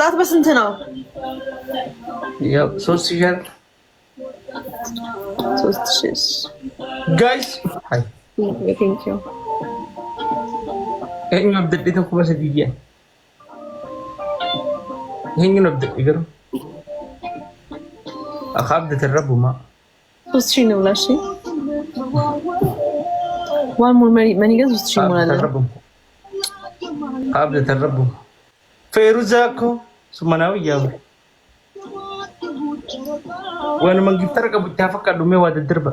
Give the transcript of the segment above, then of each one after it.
ቅጣት በስንት ነው? ያው 3000 ጋይስ ሃይ ቴንክ ዩ እኛ በደት ነው ኮመሰ ዲያ ይሄን ነው በደት ይገሩ አኻብ ተረቡማ 3000 ነው ላሽ ዋን ሞር ማኒ ጋዝ 3000 ሞላለ አብ ተረቡ ፌሩዛኮ ሱመናው ያው وانا من جبت لك ابو اتفق انه ما واد الدربه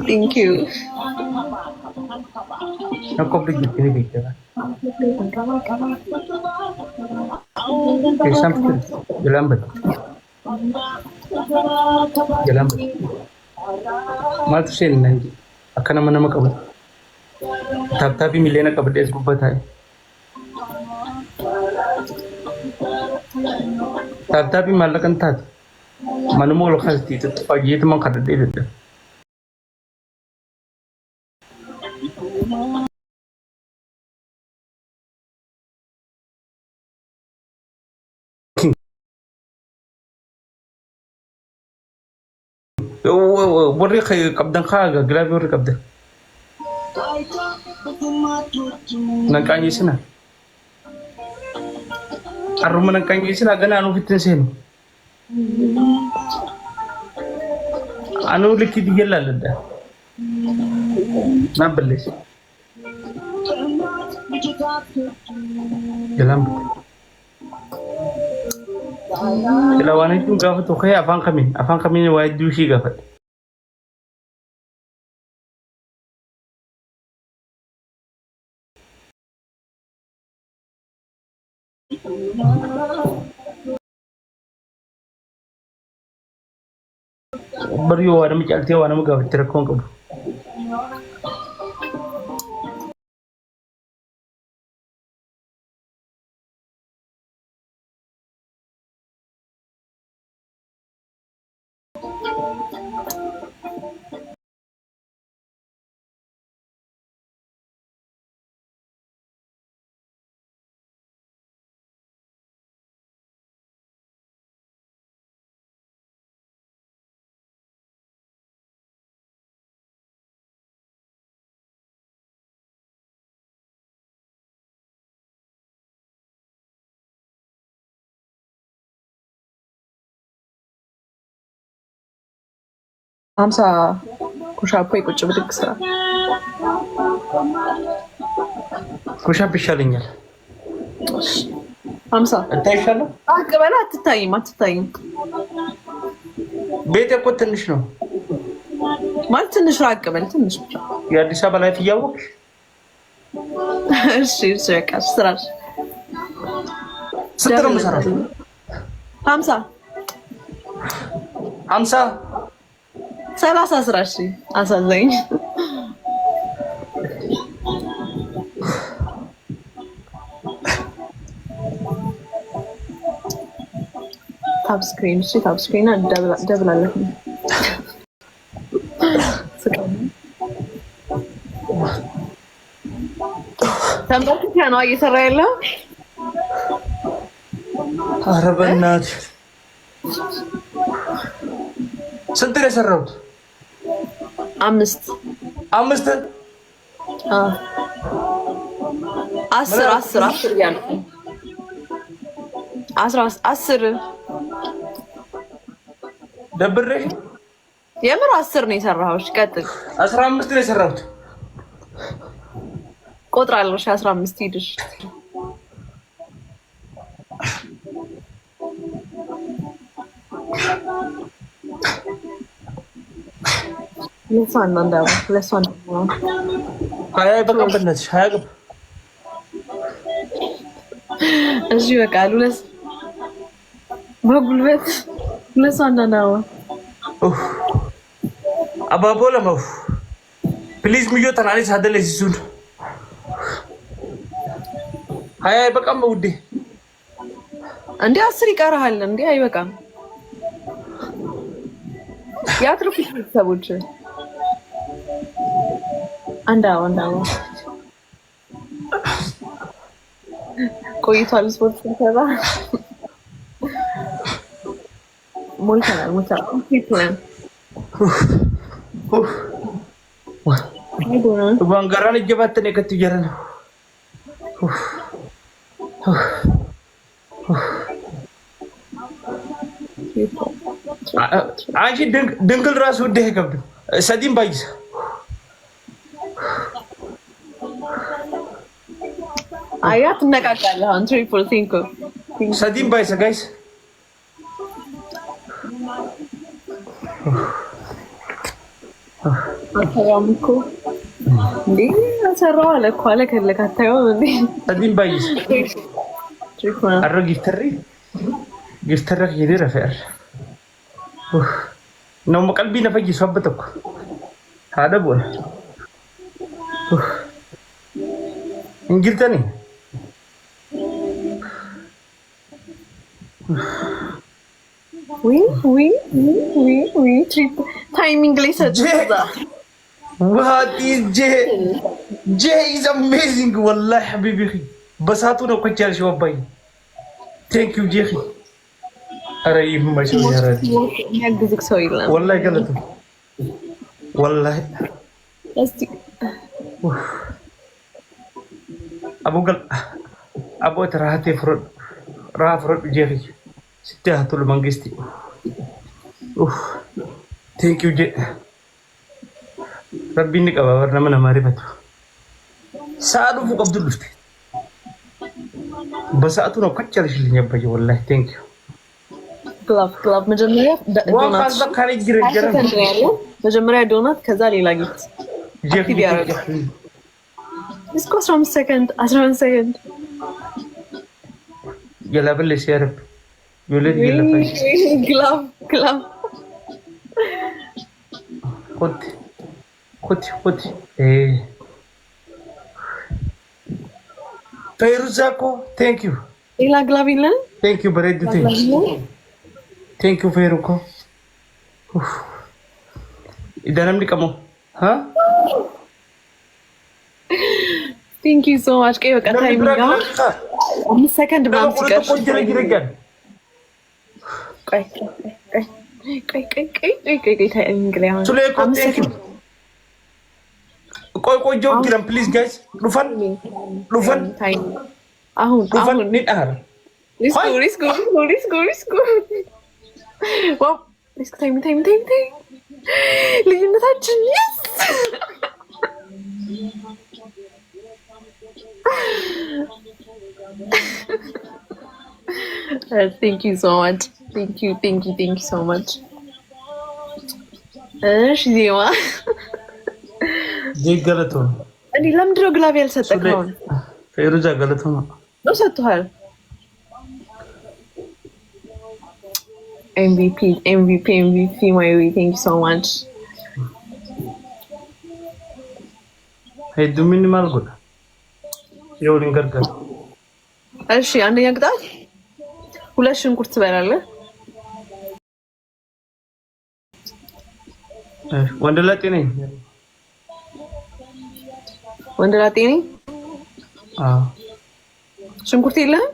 ثانك يو نكو بيجي كده كده كيسامت جلامبت ما تشيل نانجي اكنا من ما قبل تابتابي ملينا قبل اس غبت هاي تابتابي مالكن تات منمو لو خاصتي تفاجئت من قد ديدت وري خي قبدن خاغا غلابي وري قبدن نكاني سنا aruma nangkanyi sina gana anu fitin sen anu liki digella da nabelis jalan lawan itu gafat to kaya afan kami ni wajib dushi gafat bariyo wada mijalti wana muga fitira kon ko አምሳ ኩሻፕ ቁጭ ብድግ ስራ ኩሻፕ ይሻለኛል። አምሳ እንታይሻለሁ አቀበላ አትታይም ቤቴ እኮ ትንሽ ነው ማለት ትንሽ አቀበል ትንሽ ብቻ የአዲስ አበባ ላይፍ እያወቅሽ እሺ ያቃሽ ስራሽ ስትሮ መሰራት 50 30 ስራሽ አሳዘኝ ታፕ ስክሪን ደብል አለ ተንበርክከ ነው እየሰራ ያለው ኧረ በእናትሽ ስንት ነው የሰራሁት? 5 10 ያልኩ 10 ደብሬሽ የምር 10 ነው የሰራሁት። ቀጥል 15 ነው የሰራሁት። ቆጥራለሁ 15 ሂድሽ ለሷን እንዳው ለሷን ሃያ በቃ በእናትሽ ሃያ ገባ እሺ በቃ ሉለስ በጉልበት ለሷን እንዳው አባቦላ ነው ፕሊዝ ሚዮ ተናሊ ሳደለ ሲሱን ሃያ በቃም ውዴ እንዴ 10 ይቀርሃል እንዴ አይበቃም ያትርፉ ሰዎች አንዳው ቆይቷል ስፖርት ሰራ ሞልተናል ሞልተናል ባንጋራን እየባተነ ከትጀረና አንቺ ድንግል ራሱ ወደህ ከብዱ ሰዲም ባይስ አያት ነቃቃለህ አሁን ትሪፕል ቲንክ ሰዲም ባይስ ጋይስ አታራምኩ እንዴ አሰራው አለ እኮ አለ ከለካታው እንዴ ሰዲም ባይስ ትሪፕል አረግ ይፍተረክ ይደረ ፈር ነው ቀልቢ ነፈጅ ሰበተኩ هذا بقول انجلتني وي تايمينج ليس جدا what is J is amazing والله حبيبي اخي بساطو ነው ቆጫል ሸወባይ thank you ጄ አረይ ማሽን ያራድ ያግዝክ ሰው ይላል والله ገለቱ والله استي ابو تراهتي فرد جيري ستهتو المنجستي ثانك يو جي ربي انك ابرنا من معرفته سالو فوق عبد الله بساعته ነው ከጨርሽልኝ ያባዬ والله ثانك you ክላብ መጀመሪያ ዶናት በካሪ ግረገረ መጀመሪያ ዶናት ከዛ ሌላ ጊፍት ጄሪ እስኮ 15 ሰከንድ ገላበል ሲያረብ ይወለድ ይለፋሽ ክላብ ኮት ፈይሩዛኮ ቴንክ ዩ ሌላ ግላብ ይለን ቴንክ ዩ በሬድ ቴንክ ዩ ፈይሩኮ ኢዳንም ሊቀሞ ሀ ቴንክ ዩ ሶ ማች ቀይ በቃ ታይሚንግ 5 ሰከንድ ምናምን ሲቀር ቆይ ታይሚንግ ላይ ቆይ ጆብ ግረም ፕሊዝ ጋይስ ሉፈን አሁን ኒዳር ሪስክ ዋው ሪስክ ታይም ልዩነታችን yes thank you so much thank you so much እሺ ዜማ ገለቶ እንዴ ለምንድነው ግላብ ያልሰጠከው ፈይሩዛ ገለቶ ነው ሰጥቷል MVP my way thank you so much hey do minimal good ይኸውልኝ ገርገር እሺ አንደኛ ቅጣት ሁለት ሽንኩርት ትበላለህ ወንደላጤ ነኝ ሽንኩርት የለህም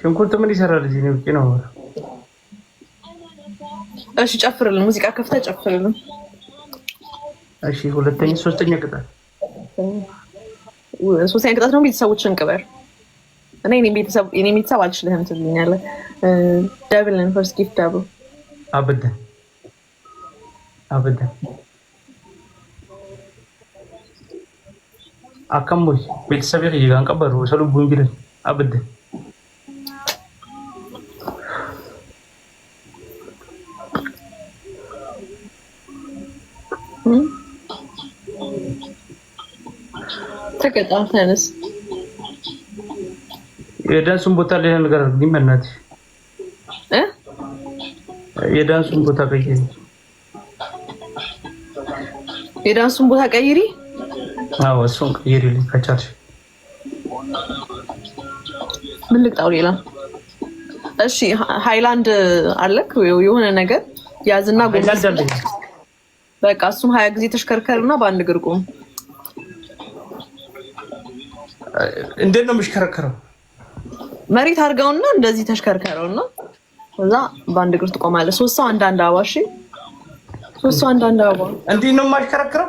ሽንኩርት ምን ይሰራል እዚህ ነው ነው እሺ ጨፍርልን ሙዚቃ ከፍተህ ጨፍርልን እሺ ሁለተኛ ሶስተኛ ቅጣት ነው ቤተሰቦችን ቅበር እና የኔ ቤተሰብ አልችልህም ትልኛለህ ደብልን ፈርስት ጊፍት ደብል አበደን አከምቦይ ቤተሰብ ይጋን ቀበሩ ሰሉ ቡንግልን አበደን ተቀጣተንስ የዳንሱን ቦታ ላይ ነገር ሊመናት የዳንሱን ቦታ ቀይሪ አዎ እሱን ቀይሪልኝ ከቻልሽ ምን ልቅጣው ሌላ እሺ ሃይላንድ አለክ የሆነ ነገር ያዝና ጎንደር በቃ እሱም 20 ጊዜ ተሽከርከርና በአንድ እግር ቆም እንዴት ነው የምሽከረከረው? መሬት አድርገውና እንደዚህ ተሽከርከረውና ከዛ በአንድ እግር ትቆማለህ። 3 ሰው አንዳንድ አበባ። እሺ 3 ሰው አንዳንድ አበባ። እንዴት ነው የማሽከረክረው?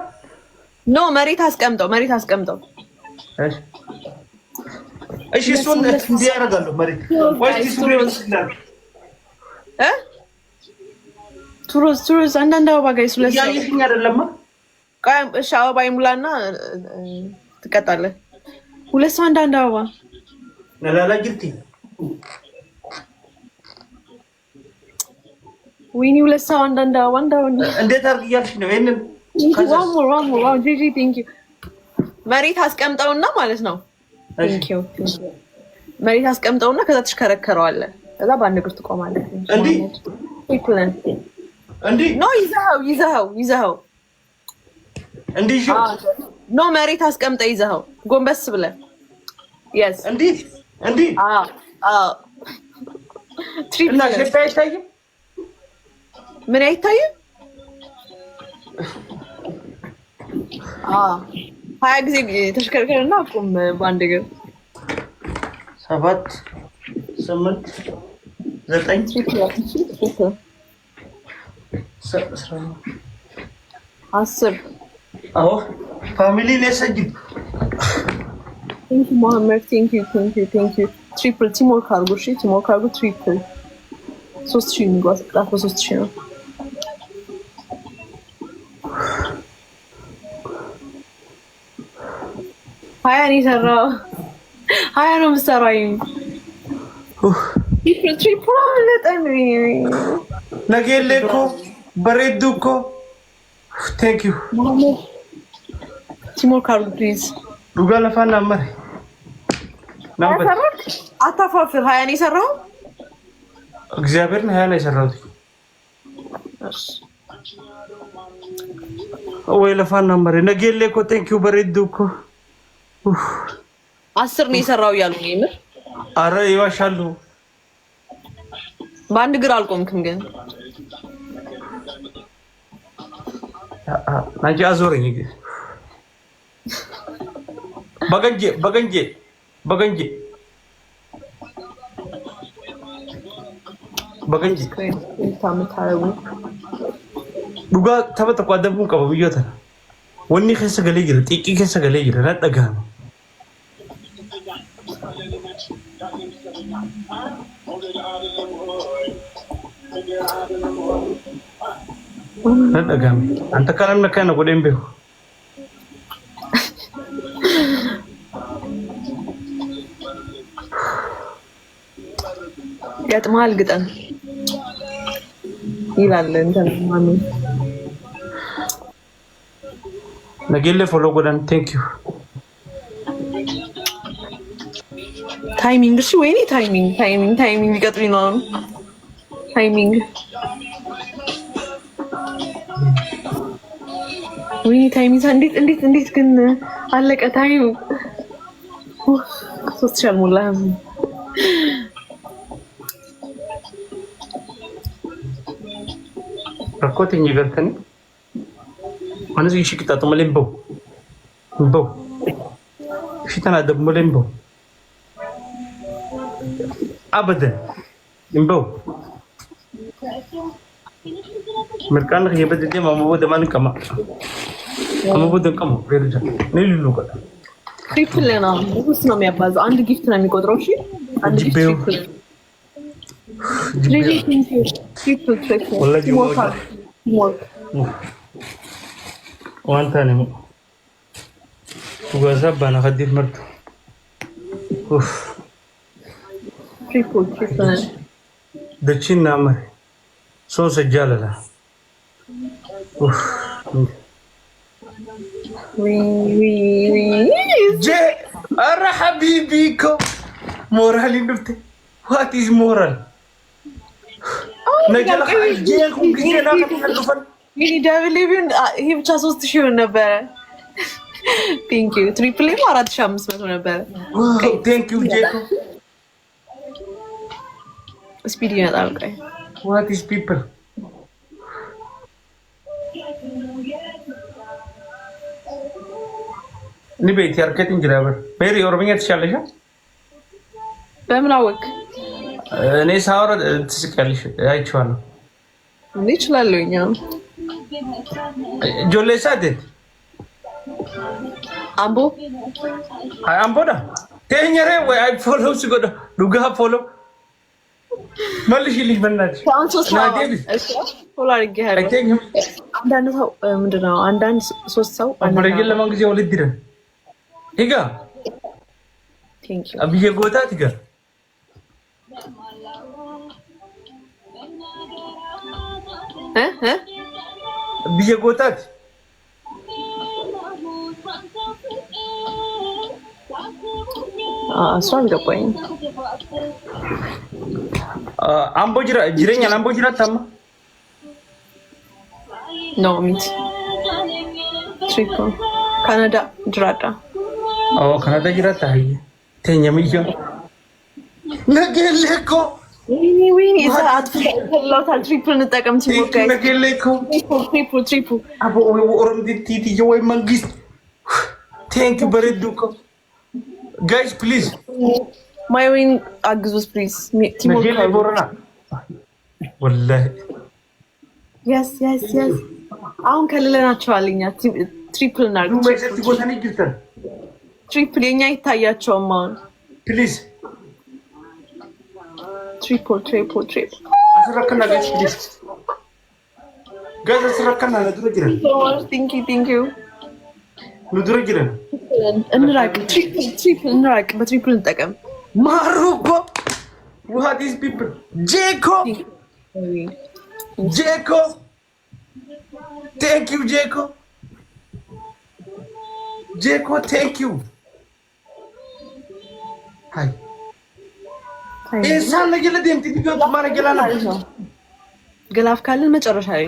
ኖ መሬት አስቀምጠው። እሺ እሱን እንዲህ ያደርጋለሁ። መሬት ቱሩዝ አንዳንድ አበባ ጋይስ ሁለት ሰው ያየሽኝ አይደለም? እሺ አበባ ይሙላና ትቀጣለህ። 2 ሰው አንዳንድ አበባ ነላላ ጅርቲ ወይኔ 2 ሰው አንዳንድ አበባ እንዴት አድርግ እያልሽ ነው? ይሄንን ዋው ጂጂ ቴንክ ዩ። መሬት አስቀምጠውና ማለት ነው። ቴንክ ዩ መሬት አስቀምጠውና ከዛ ትሽከረከረዋለህ። ከዛ በአንድ እግር ትቆማለህ። እንዴ ኖ ይዘኸው እንዴ ኖ መሬት አስቀምጠ ይዘኸው ጎንበስ ብለህ yes እንዴ እና ሸፋ አይታይም? ምን አይታይም? 20 ጊዜ ተሽከርከርና አቁም በአንድ እግር 7 8 9 10 አዎ ፋሚሊ ለሰጅድ ቴንክ ዩ መሐመድ ቴንክ ዩ ትሪፕል ቲሞር ካርጎ እሺ ቲሞር ካርጎ ትሪፕል 3000 የሚጓዝ ቅጣት በ3000 ነው። ሀያ ነው የሰራው። 20 ነው የምትሰራው። ትሪፕል አለጠን ነገሌ እኮ በሬዱ እኮ ቴንክ ዩ ቲሞር ካርጎ ፕሊዝ ዱጋ ለፋና አመረ አታፋፍር። 20 ነው የሰራው። እግዚአብሔርን 20 ነው የሰራሁት። ወይ ለፋና አመረ ነገሌ እኮ ቴንክ ዩ በሬዱ እኮ 10 ነው የሰራው እያሉ ነው የምር። አረ ይዋሻሉ። በአንድ እግር አልቆምክም ግን ናጂ አዞረኝ ግን በገንጄ ዱጋ ተበተ ቋደቡን ቀበ ብዮታ ወኒ ከሰ ገሌ ጅረ ጢቂ ከሰ ገሌ ጅረ ነጠጋ ነው ነጠጋ አንተ ካለም ነካና ጎደም ቤው ገጥማል ግጠም ይላል እንትን ማሚ ነገሌ ፎሎ ጎዳን ቴንክ ዩ ታይሚንግ እሺ ወይኔ ታይሚንግ ይቀጥሪ ነው ታይሚንግ ወይኔ ታይሚንግ እንዴት ግን አለቀ ታይም 3 ሻል ሞላ ረኮትኝ ይገርተን ማነዚ ሽቅጣጡ መለምቦ ሽተና ደብ መለምቦ አበደን እንበው مركان خي بدي ما مبود ما نكما ما مبود نكما بيرجع نيلو كده ትሪፕል ነው ንጉስ ነው የሚያባዛው። አንድ ጊፍት ነው የሚቆጥረው። እሺ አንድ ጊፍት ትሪፕል ወላሂ وانت انا وغزب انا خديت مرته ትሪፕል دچينا مر سو سجاله وي جي ارى حبيبيكو مورالي نبتي وات از مورال نجل خرجيكم كينا كتحلفن يني دبليبين هي ብቻ 3000 ነበር ቴንክ ዩ ትሪፕል 4500 ነበር ቴንክ ዩ ጄኮ ስፒድ ይመጣል ቆይ what is people ንቤት ያርከት እንጅራበር ሜሪ ኦሮምኛ ትሻለሽ? በምን አወቅ? እኔ ሳወራ ትስቂያለሽ አይቼዋለሁ። እኔ እችላለሁኝ። ጆሌ ሳደት አምቦ አምቦዳ ተኛሬ ወይ አይ ፎሎ ሲጎዳ ዱጋ ፎሎ መልሽልኝ በእናትሽ። ፎሎ አድርጌሃለሁ። አንዳንድ ሰው ምንድን ነው አንዳንድ ሶስት ሰው አብረን ለማን ጊዜ ወልድ ይደር ይጋ አብዬ ጎታት ይጋ ብዬ ጎታት እሷ አልገባኝም። አምቦ ጅረኛ አምቦ ጅራ ታማ ኖ ሚት ትሪፕ ካናዳ ጅራዳ ካናዳ ጅራታ ሀይ ተኛ ምያ ነገሌኮ ወይኔ ሰዓት ፍላውታል። ትሪፕል እንጠቀም ሲሞጋይ ነገሌኮ ትሪፕል አቦ ኦሮም ዲቲ ወይ መንግስት ቴንክ በረዱኮ ጋይስ ፕሊዝ ማይዊን አግዙስ ፕሊዝ ነገሌ ቦረና ወላሂ የስ አሁን ከልለናቸዋል። እኛ ትሪፕል እናድርግ። ትሪፕል የኛ ይታያቸውም አሁን ፕሊዝ ትሪፕል አስረከና ጋይስ ፕሊዝ ጋይስ አስረከና ለድሮ ጅረን ቲንክ ዩ ለድሮ ጅረን እንራቅ። ትሪፕል እንራቅ። በትሪፕል እንጠቀም። ማሩኮ what is people ጄኮ thank you ጄኮ thank you ሃይ ኢንሳን ለገለ ደምቲ ዲጎት ማረገላና ግላፍ ካለን መጨረሻ ላይ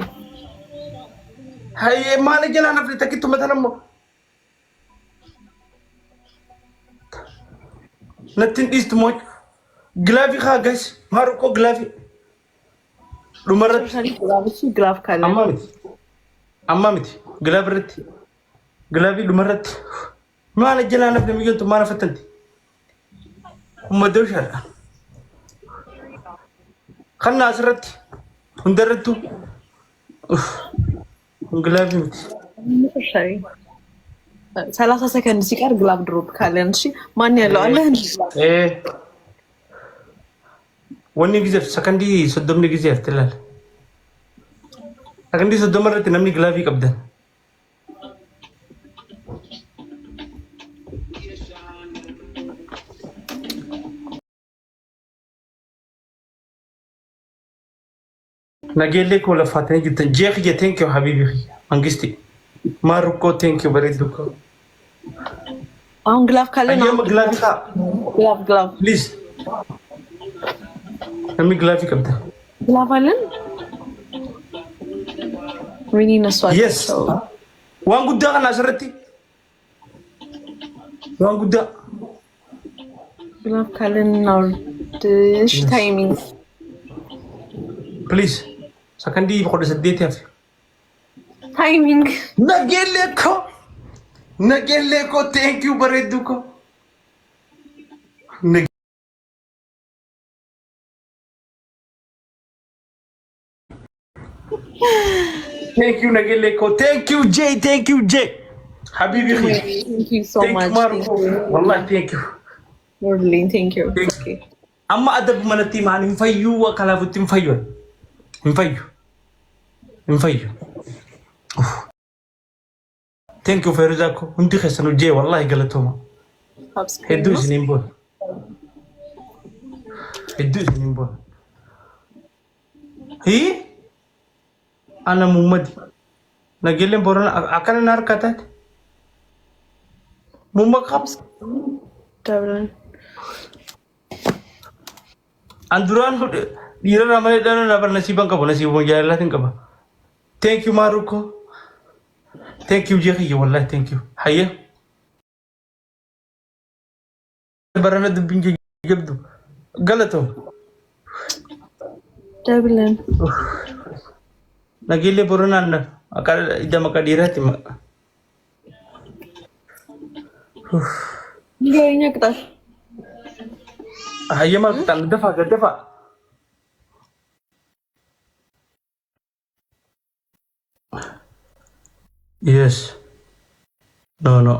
ሃይ ማረገላና ፍለተክቱ መተለሞ ነትን ኢስት ሞች ግላፊ ካገስ ማሩኮ ግላፊ ዱመረት ግላፍ ካለን አማምቲ ግላብረት ግላፊ ዱመረት ማረገላና ፍለሚገቱ ማረፈተንቲ መደውሻ ከና አስረት እንደረቱ ግላፊ ምት 30 ሰከንድ ሲቀር ግላብ ድሮፕ ካለን እሺ ማን ያለው አለ ወኒ ጊዜ ሰከንዲ ሰደምኒ ጊዜ አትላል ሰከንዲ ሰደመረት ነምኒ ግላፊ ቀብደን نجيل لك ولا فاتني جدا جيخ جي ثانك يو حبيبي منغستي ماروكو ثانك يو بريدوكو ግላፍ ካለን ግላፍ ፕሊዝ ነሚ ግላፊ ቀብታ ግላፍ አለን ወይኔ ነሷል yes ዋን ጉዳ kana አስረቲ ዋን ጉዳ ግላፍ ካለን ነው እሺ ታይሚንግ ፕሊዝ ሰከንዲ በቆደ ሰዴት ያፍ ታይሚንግ ነገሌኮ ቴንክ ዩ በሬዱኮ ቴንክ ዩ ነገሌኮ ቴንክ ዩ ጄ ሀቢቢ thank you so much والله ቴንክ ዩ really thank you okay amma adab manati man infayyu wa kalafutti infayyu thank you ferizako undi khasanu je wallahi galatoma heddu sinimbon hi ana muhammad nagelen boran akana narkatat mumma khaps tabran Anduran dira namanya dana nabar nasiban kabo nasibon jalatin kaba thank you maruko thank you jekhi wallahi thank you hayya barana dubinje jabdu galato tablan nagile borona anda akal ida maka dirati ንገረኛ ቅጣት هيا ما قطع دفع دفع yes no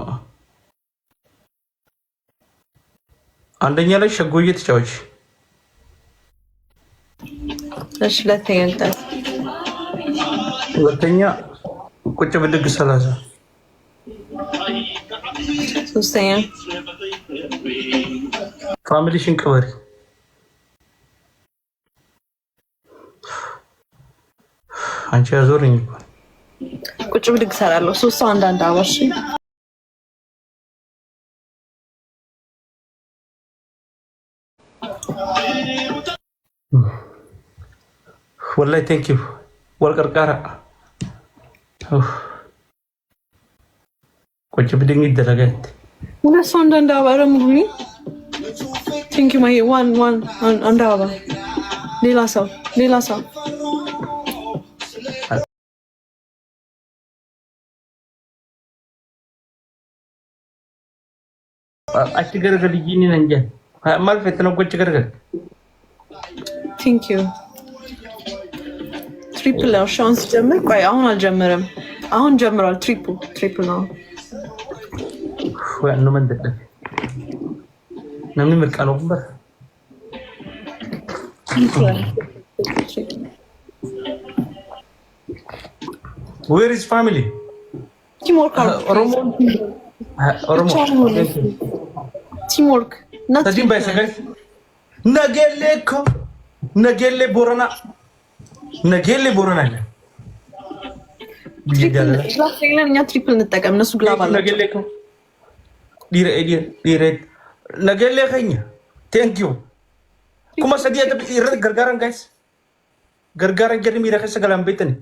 አንደኛ ላይ ሸጎዬ ተጫዋች እሺ ሁለተኛ ቁጭ ብድግ 30 ሶስተኛ ፋሚሊሽን ቅበሪ አንቺ ያዞርኝ ቁጭ ብድግ እሰራለሁ 3 ሰው አንዳንድ አባሽ والله ثانك يو والقرقره ቁጭ ብድግ ይደረጋል ሁለት ሰው አንዳንድ አባረ ሙሉኒ ثانك you ማይ ዋን አንድ አባ ሌላ ሰው አትገረገል ይኝን እንጂ ማልፈት ነው ቁጭ ገረገል ثانك you ትሪፕል ነው ሻንስ ጀምር ቆይ አሁን አልጀመረም አሁን ጀምሯል ትሪፕል ነው ወይ ነው መንደደ namni mirqaanoo kun bara where is family teamwork not tajin bay sagay nagelle borana እኛ ትሪፕል እንጠቀም እነሱ ግላብ አለ nagelle ko dire nagelle khanya thank you kuma sadia da irad gargaran guys gargaran jadi mira khasa galam betani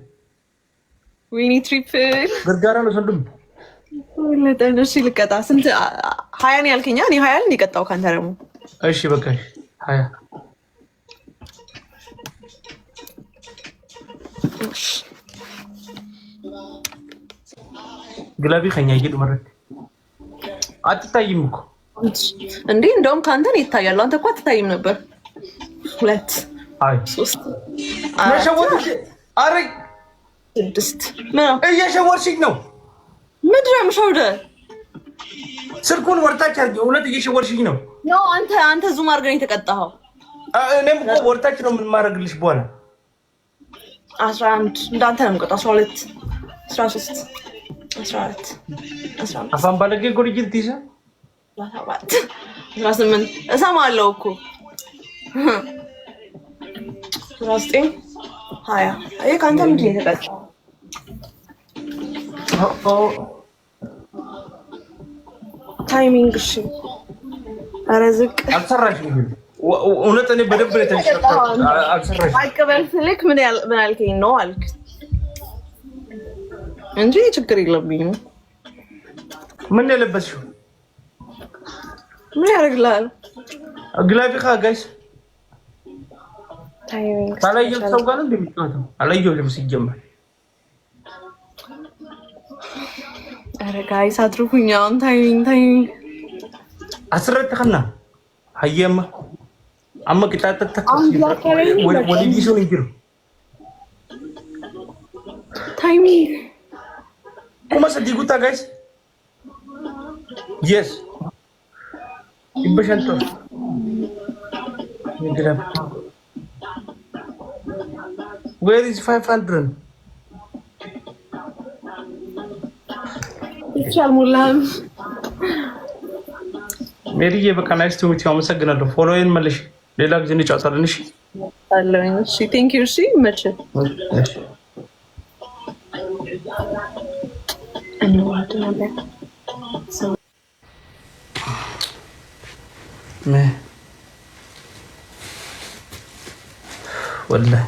we need triple gargaran lo sandum ወለ ተነሽ ልቀጣ ስንት 20 ነው ያልከኛ እኔ 20 እንዲቀጣው ካንተ ደግሞ እሺ በቃ 20 ግላቢ ኸኛ ይሄዱ መረጥ አትታይም እኮ እንዴ እንደውም ካንተ ነው ይታያል አንተ እኮ አትታይም ነበር 2 አይ 3 መሸወርሽ አረ 6 ነው እየሸወርሽኝ ነው ምድረም ሸውደ ስልኩን ወርታች አርጊ እውነት እየሸወርሽኝ ነው አንተ ዙም አድርገን የተቀጣኸው እኔም እኮ ወርታች ነው ምን ማድረግልሽ በኋላ 11 እንዳንተ ነው የምቀጣው 12 13 14 15 አፋን ባለጌ ጎልጅል ቲሳ 17 18 እሰማለሁ እኮ 19 20 አይ ካንተ ምንድን ነው የተቀጣው ታይሚንግ እሺ አረዝቅ አልሰራሽም እውነት እኔ በደንብ ነው ተሽከርከ አልሰራሽም አቀበል ስልክ ምን አልከኝ ነው አልክ እንጂ ችግር የለብኝም ምን የለበስሽው ምን ያደርግልሃል ግላቢካ ጋይስ ታይሚንግ ታላየው ሰው ጋር እንደሚጫወተው አላየውም ሲጀመር ኧረ ጋይስ አትሩኩኝ አሁን ታይሚንግ አስረተኸና ሀየማ አማ ቅጣጣ ወሊዲ ሶን እንጅሩ ታይሚንግ kuma sa diguta guys yes ibashanto where is 500 ይቻል ሙላም ሜሪዬ በቃ ናይስ ቱ ሚት አመሰግናለሁ ፎሎዊን መልሽ ሌላ ጊዜ እንጫወታለን እሺ አለኝ እሺ ቴንክ ዩ እሺ መቼ والله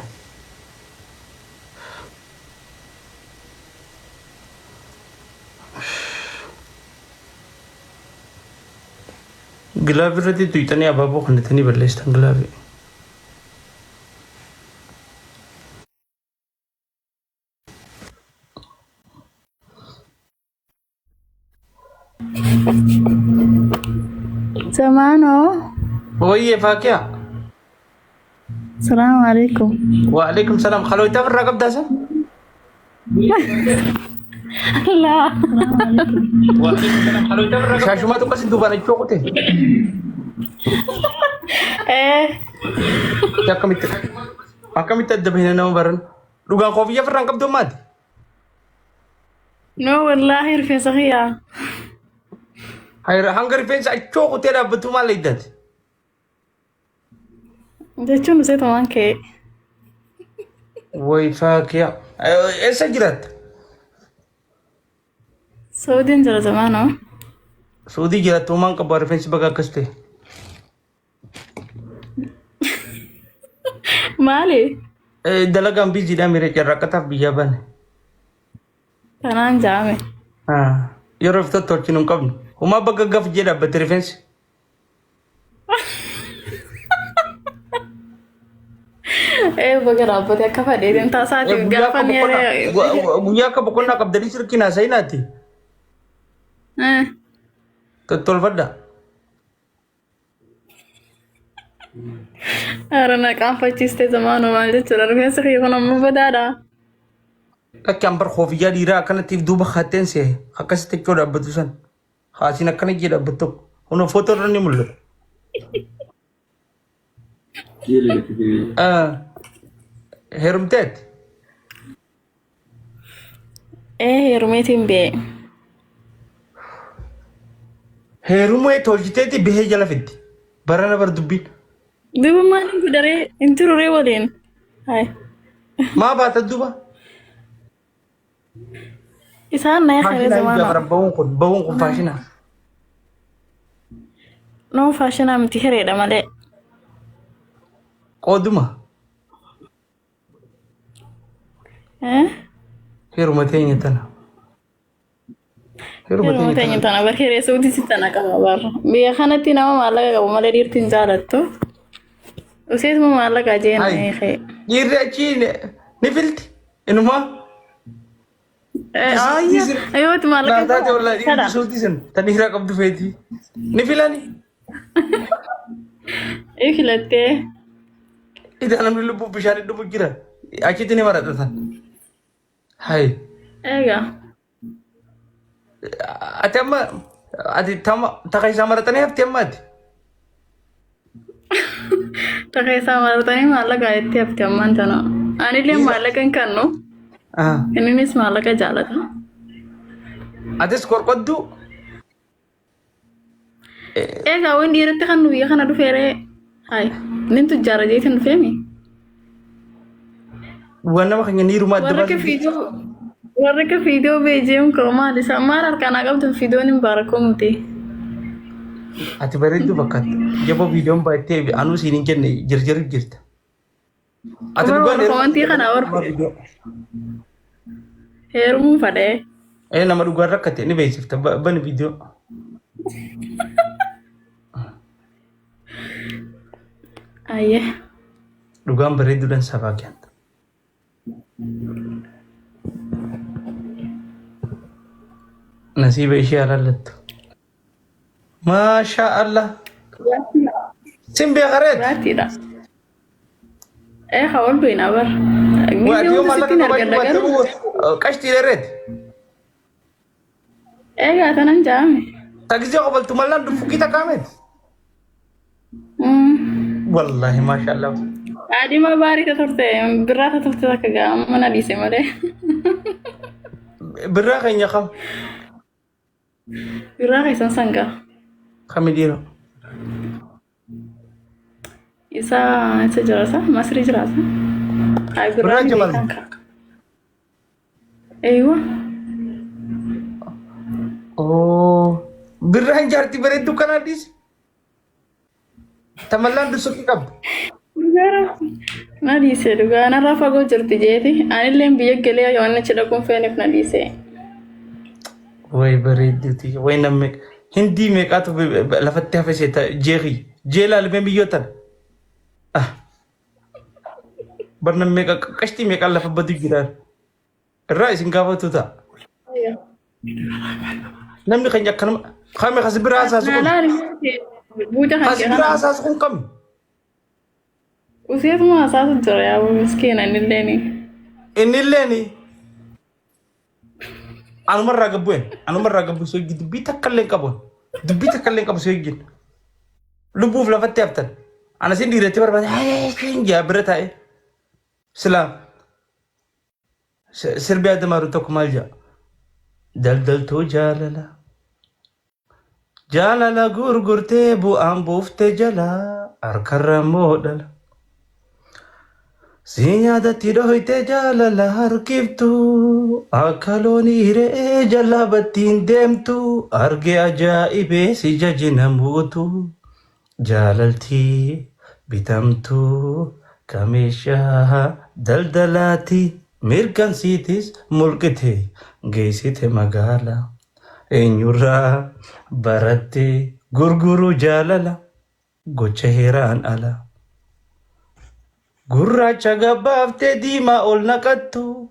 ግላቪ ረቲ ቱይተኒ አባቦ ከነተኒ በለስተን ግላቪ Zamano. وهي فاكهة. السلام عليكم. وعليكم السلام. خلويتها في الرقم ده سن؟ لا. وعليكم السلام. خلويتها في الرقم. شاشو ما تقصد دوباره تشوقته. Eh. Ya kami tadda bina nama baran. Dugaan kofiya fi rangkap domat. No والله رفيع صغيرة. Hayır hangar fence çok utera betuma leidat. ده شو نسيت مان كي. Woi fakia. Esa jirat. سعودي انجل زمانه. Saudi jirat tumang ka bar fence baga kaste. مالي. Dalagang busy da mere jarra kataf bijaban. كان جامي. Yorof to torchinum kabni. Uma baga gaf jeda betre fence. Eh بقى رابط يا كفا دي انت ساعتي قافني يا. Guya ka bukonna kab dari sirkina sainati. Tol fada. أنا كان فايتيستي زمان وما جت ولا رفيع صغيرة كنا مبدادا. Kan bar khofiya dira kana tif duba khaten se. Hakas te choda betusan. Khasina kana jeda betuk. Uno foto rani mulut. Herum tet. Eh رميتين بيه. Herum e tolchiteti behe jala fitti. Barana bar dubbi. دوبا ما نقدر انتو روري ولين. هاي. Ma bata duba. إسان يا خير زمان. Bawun kun fashina. نو فاشن أم تهري ده ماله. Koduma. Herum atenya tana. Herum tanya tana berkira Saudi sih tana kabar. Biar kan nanti nama malah kamu malah dir tinjalat tuh. Usia semua malah kajian nih kayak. Yirrachi nifilti. Inuma. Iya. Ayo tuh malah Na kan. tate wala di Saudi sen. Tani hira kabdu feti. Nifilani. Iya kilate. Ida anam lubu bishari dubu gira. Achi tini maratatan. Hai. Ega. Atama adi tama takai samaratani hafti amati. Tak kayak sama tadi malah kayak tiap zaman sana. Ani lihat malah kan no. Ini nih malah kayak jalan tuh. Adi skor koddu. Kawin diri tuh kan nuya kan aduh fere. Hai. Ini tuh jarak jadi kan femi. Wana makanya ni rumah Warna ke video bejim koma di samar kan agam tuh video nih barakom ti. Ati bareedu bakkat. Jabo video baay'ee anu siin jenne jirjir jirta. Ati dhugaan komanti kana war heerumu fade. Nama dhugaan rakkate ni beeksifta bani video. Ayah. Dhugaan bareedu dan sabaagian. Nasiba ishee alaallattu. Masha Allah. Simbe garet. Tidak. Hawan tuh inabar. Wah, dia malah kau kasti deret. Gak tanan jam. Tadi dia kau tu malah dufu kita kamet. Wallahi Masya Allah. Adi mah bari tertorte, berat tertorte tak kagam mana di sini deh. Berat kayaknya kamu. Berat kayak sangka. Kami diro. Isa jelas masih jelas. Ay berat jamal. Ewa. Oh, berat jarti berat itu kan hadis. Tamalan dusuk kab. Berat. Nadi se duga na rafa go jarti jeti. Anilem biye gele ya wanna cheda kon fene nadi se. Wai berat itu. Wai namek. Hindi में का तो लफत्ते पे से था जेगी जेलाल में भी योता बरनम में का कश्ती में का लफ बदी गिरा राय सिंगावा तो था नमने खंजा खनम खामे खस बिरा सा Buja kan As bira asas kun kam. usias mu asas jara ya miskina nilleni. Inilleni. Anumar ragabu so gid bita kallen kabon. Dubita kallen kabu so gid. Lubu fla fatte aftan. Ana sin direte barba kinja brata e. Salam. Serbia damaru to kumalja. Dal to jalala. Jalala gurgurte bu ambufte jala arkarra modala. Sinyada tiro hoite jalala harkiftu akaloni re jala batin demtu arge ajaibe si jajina mutu jalalti bitamtu kamesha daldalati mirkan sitis mulkite geisite magala enyura baratte gurguru jalala gocha heran ala Gurracha gabaafte diimaa ol naqattu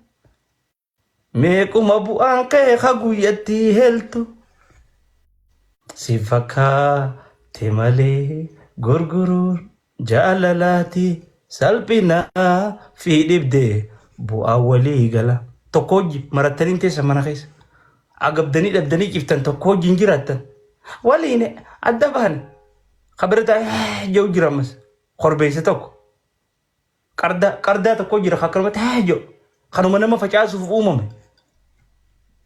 meequma bu'aan ka'e haguyyatti heltu si fakkaate malee gurguruun jaalalaati salphinaa fi dhibdee bu'aa walii gala tokko hojii marattaniin teessa mana keessa agabdanii dhabdanii ciftan tokko hojiin jiraattan waliin adda bahan kabirataa jau jiramas korbeessa tokko qardaa tokko jira akkanumatti haajo kanuma nama facaasuuf uumame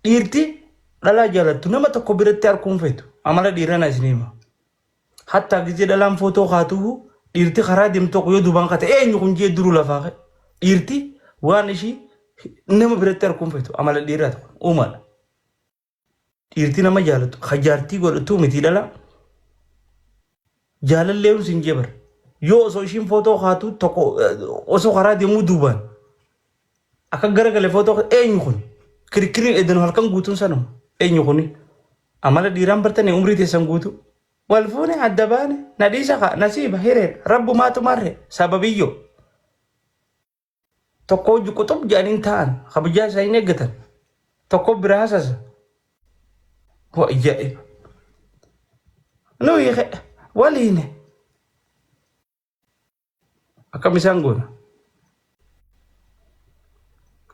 dhiirti dhalaa jaalattu nama tokko biratti harkuun feetu amala dhiirana isinima hatta gizee dhalaan footoo kaatuhu dhiirti karaa deemtu tokko yoo dubaan kate eenyu kun jee duruu lafaa ka'e dhiirti waan ishii nama biratti harkuun feetu amala dhiiraa tokko uumadha dhiirti nama jaalattu hajaartii godhatu miti dhala jaalallee sin jebar yoo osoo ishiin footoo kaatu tokko osoo karaa deemuu duubaan akka garagalee footoo eenyu kun kirikiriin edanu halkan guutuun sanuma eenyu kun amala dhiiraan bartanii umrii teessan guutu wal fuune adda baane nadhiisa kaa nasiiba hireera rabbu maatu marre sababiyyo tokko hojii quxub jedhaniin ta'an kabajaa isaa hin eeggatan tokko bira hasasa wa'ijaa'iba nuyi waliine akkam isaan goona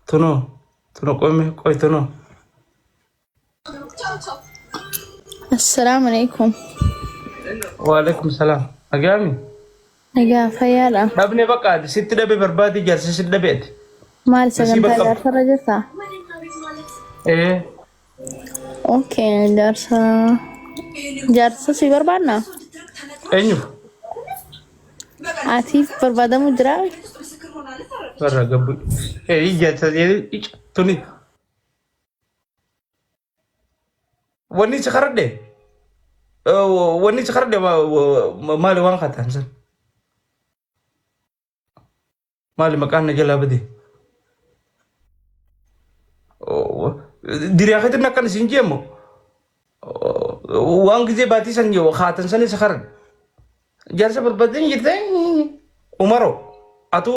tuno qoy tuno Assalamu alaikum. waalaikum salaam agaami Nagaa fayyaadha. dhabne baqaati sitti dhabe barbaadi jaarsi sitti dhabeeti Maal sagantaa jaarsarra jirtaa? Okay, jaarsa si barbaadna? eenyuuf Atiif barbaadamu jira? warra gabbu jaarsa tuni wanni si karadhe maali waan kataan san maali maqaan na jalaa bade diriyaa keetiin akkan isin jeemo waan gizee baatii san yoo kaatan san isa karadhe jaarsa barbaadan jirte umaro atu